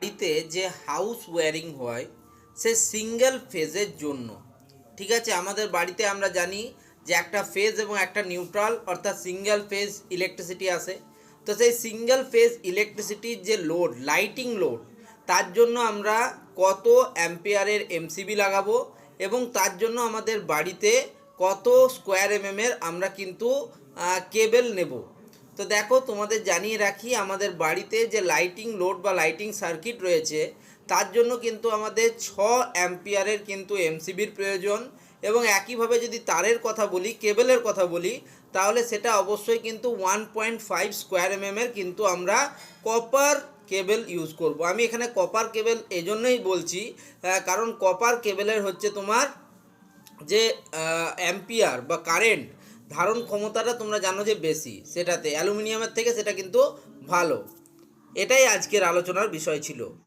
বাড়িতে যে house wiring হয় সে সিঙ্গেল ফেজের জন্য। ঠিক আছে, আমাদের বাড়িতে আমরা জানি যে একটা ফেজ এবং একটা নিউট্রাল অর্থাৎ সিঙ্গেল ফেজ ইলেকট্রিসিটি আসে। তো সেই সিঙ্গেল ফেজ ইলেকট্রিসিটির যে লোড, লাইটিং লোড, তার জন্য আমরা কত অ্যাম্পিয়ারের এমসিবি লাগাবো এবং তার জন্য আমাদের বাড়িতে কত স্কোয়ার এমএমের আমরা কিন্তু কেবল নেব। তো দেখো, তোমাদের জানিয়ে রাখি, আমাদের বাড়িতে যে লাইটিং লোড বা লাইটিং সার্কিট রয়েছে তার জন্য কিন্তু আমাদের 6 অ্যাম্পিয়ারের কিন্তু এমসিবির প্রয়োজন। এবং একইভাবে যদি তারের কথা বলি, কেবলের কথা বলি, তাহলে সেটা অবশ্যই কিন্তু 1.5 স্কোয়ার এমএমের কিন্তু আমরা কপার কেবল ইউজ করব। আমি এখানে কপার কেবল এজন্যই বলছি কারণ কপার কেবলের হচ্ছে তোমার যে অ্যাম্পিয়ার বা কারেন্ট ধারণ ক্ষমতাটা তোমরা জানো যে বেশি, সেটাতে অ্যালুমিনিয়ামের থেকে সেটা কিন্তু ভালো। এটাই আজকের আলোচনার বিষয় ছিল।